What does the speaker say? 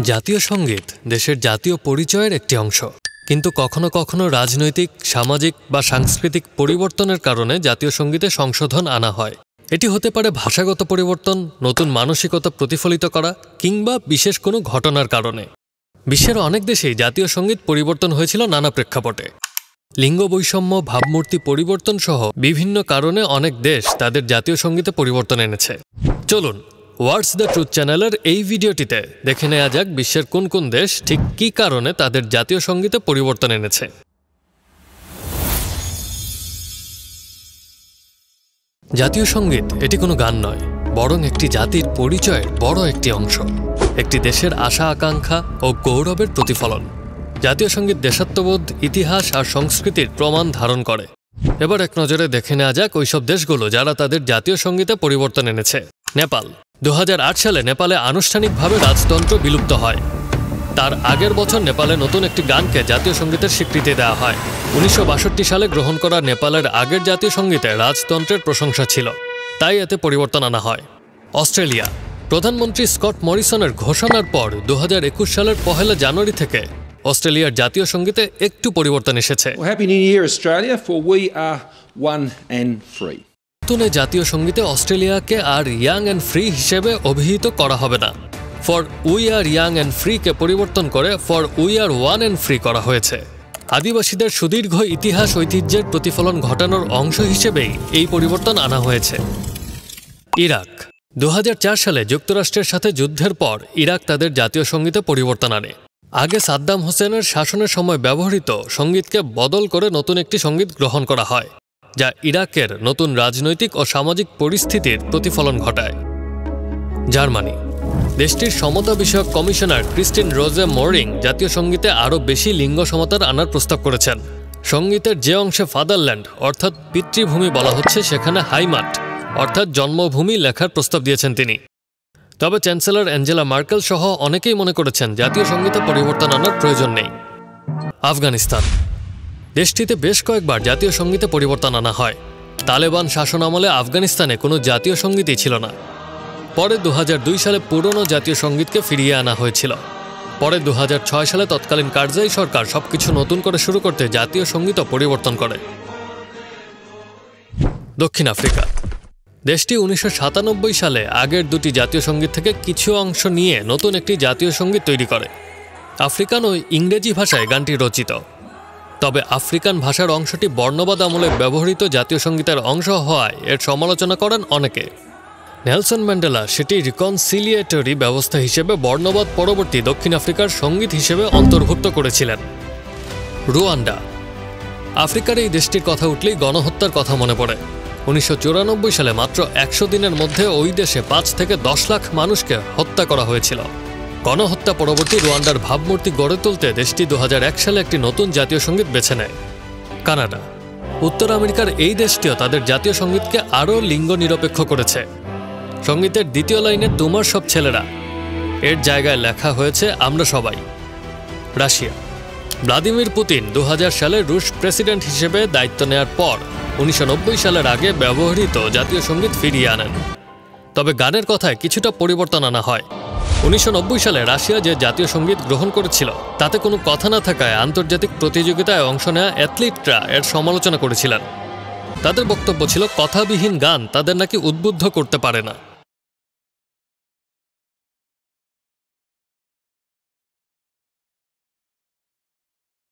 জাতীয় সঙ্গীত দেশের জাতীয় পরিচয়ের একটি অংশ, কিন্তু কখনো কখনো রাজনৈতিক, সামাজিক বা সাংস্কৃতিক পরিবর্তনের কারণে জাতীয় সঙ্গীতে সংশোধন আনা হয়। এটি হতে পারে ভাষাগত পরিবর্তন, নতুন মানসিকতা প্রতিফলিত করা কিংবা বিশেষ কোনো ঘটনার কারণে। বিশ্বের অনেক দেশেই জাতীয় সঙ্গীত পরিবর্তন হয়েছিল নানা প্রেক্ষাপটে। লিঙ্গ বৈষম্য, ভাবমূর্তি পরিবর্তন সহ বিভিন্ন কারণে অনেক দেশ তাদের জাতীয় সঙ্গীতে পরিবর্তন এনেছে। চলুন হোয়াটস দ্য ট্রুথ চ্যানেলের এই ভিডিওটিতে দেখে নেওয়া যাক বিশ্বের কোন কোন দেশ ঠিক কী কারণে তাদের জাতীয় সঙ্গীতে পরিবর্তন এনেছে। জাতীয় সঙ্গীত এটি কোনো গান নয়, বরং একটি জাতির পরিচয়ের বড় একটি অংশ, একটি দেশের আশা আকাঙ্ক্ষা ও গৌরবের প্রতিফলন। জাতীয় সঙ্গীত দেশাত্মবোধ, ইতিহাস আর সংস্কৃতির প্রমাণ ধারণ করে। এবার এক নজরে দেখে নেওয়া যাক ওইসব দেশগুলো যারা তাদের জাতীয় সঙ্গীতে পরিবর্তন এনেছে। নেপাল। 2008 সালে নেপালে আনুষ্ঠানিকভাবে রাজতন্ত্র বিলুপ্ত হয়। তার আগের বছর নেপালে নতুন একটি গানকে জাতীয় সঙ্গীতের স্বীকৃতি দেওয়া হয়। 1962 সালে গ্রহণ করা নেপালের আগের জাতীয় সঙ্গীতে রাজতন্ত্রের প্রশংসা ছিল, তাই এতে পরিবর্তন আনা হয়। অস্ট্রেলিয়া। প্রধানমন্ত্রী স্কট মরিসনের ঘোষণার পর 2021 সালের 1 জানুয়ারি থেকে অস্ট্রেলিয়ার জাতীয় সঙ্গীতে একটু পরিবর্তন এসেছে। Happy New Year Australia, for we are one and free. নতুন জাতীয় সঙ্গীতে অস্ট্রেলিয়াকে আর ইয়াং অ্যান্ড ফ্রি হিসেবে অভিহিত করা হবে না। For we are young and ফ্রিকে পরিবর্তন করে for we are one and free করা হয়েছে। আদিবাসীদের সুদীর্ঘ ইতিহাস ঐতিহ্যের প্রতিফলন ঘটানোর অংশ হিসেবেই এই পরিবর্তন আনা হয়েছে। ইরাক। 2004 সালে যুক্তরাষ্ট্রের সাথে যুদ্ধের পর ইরাক তাদের জাতীয় সঙ্গীতে পরিবর্তন আনে। আগে সাদ্দাম হোসেনের শাসনের সময় ব্যবহৃত সঙ্গীতকে বদল করে নতুন একটি সঙ্গীত গ্রহণ করা হয়, যা ইরাকের নতুন রাজনৈতিক ও সামাজিক পরিস্থিতির প্রতিফলন ঘটায়। জার্মানি। দেশটির সমতা বিষয়ক কমিশনার ক্রিস্টিন রোজে মোরিং জাতীয় সঙ্গীতে আরও বেশি লিঙ্গ সমতার আনার প্রস্তাব করেছেন। সঙ্গীতের যে অংশে ফাদারল্যান্ড অর্থাৎ পিতৃভূমি বলা হচ্ছে, সেখানে হাইমাট অর্থাৎ জন্মভূমি লেখার প্রস্তাব দিয়েছেন তিনি। তবে চ্যান্সেলর অ্যাঞ্জেলা মার্কেল সহ অনেকেই মনে করেছেন জাতীয় সঙ্গীতে পরিবর্তন আনার প্রয়োজন নেই। আফগানিস্তান। দেশটিতে বেশ কয়েকবার জাতীয় সঙ্গীতে পরিবর্তন আনা হয়। তালেবান শাসন আমলে আফগানিস্তানে কোনো জাতীয় সঙ্গীতই ছিল না। পরে 2002 সালে পুরনো জাতীয় সঙ্গীতকে ফিরিয়ে আনা হয়েছিল। পরে 2006 সালে তৎকালীন কারজাই সরকার সবকিছু নতুন করে শুরু করতে জাতীয় সঙ্গীতও পরিবর্তন করে। দক্ষিণ আফ্রিকা। দেশটি 1997 সালে আগের দুটি জাতীয় সঙ্গীত থেকে কিছু অংশ নিয়ে নতুন একটি জাতীয় সঙ্গীত তৈরি করে। আফ্রিকান ও ইংরেজি ভাষায় গানটি রচিত। তবে আফ্রিকান ভাষার অংশটি বর্ণবাদ আমলে ব্যবহৃত জাতীয় সঙ্গীতের অংশ হওয়ায় এর সমালোচনা করেন অনেকে। নেলসন ম্যান্ডেলা সেটি রিকনসিলিয়েটরি ব্যবস্থা হিসেবে বর্ণবাদ পরবর্তী দক্ষিণ আফ্রিকার সঙ্গীত হিসেবে অন্তর্ভুক্ত করেছিলেন। রুয়ান্ডা। আফ্রিকার এই দেশটির কথা উঠলেই গণহত্যার কথা মনে পড়ে। 1994 সালে মাত্র 100 দিনের মধ্যে ওই দেশে 5 থেকে 10 লাখ মানুষকে হত্যা করা হয়েছিল। গণহত্যা পরবর্তী রুয়ান্ডার ভাবমূর্তি গড়ে তুলতে দেশটি 2001 সালে একটি নতুন জাতীয় সঙ্গীত বেছে নেয়। কানাডা। উত্তর আমেরিকার এই দেশটিও তাদের জাতীয় সঙ্গীতকে আরও লিঙ্গ নিরপেক্ষ করেছে। সঙ্গীতের দ্বিতীয় লাইনে তোমার সব ছেলেরা এর জায়গায় লেখা হয়েছে আমরা সবাই। রাশিয়া। ভ্লাদিমির পুতিন 2000 সালে রুশ প্রেসিডেন্ট হিসেবে দায়িত্ব নেওয়ার পর 1990 সালের আগে ব্যবহৃত জাতীয় সঙ্গীত ফিরিয়ে আনেন। তবে গানের কথায় কিছুটা পরিবর্তন আনা হয়। 1990 সালে রাশিয়া যে জাতীয় সঙ্গীত গ্রহণ করেছিল তাতে কোনো কথা না থাকায় আন্তর্জাতিক প্রতিযোগিতায় অংশ নেওয়া অ্যাথলিটরা এর সমালোচনা করেছিলেন। তাদের বক্তব্য ছিল কথাবিহীন গান তাদের নাকি উদ্বুদ্ধ করতে পারে না।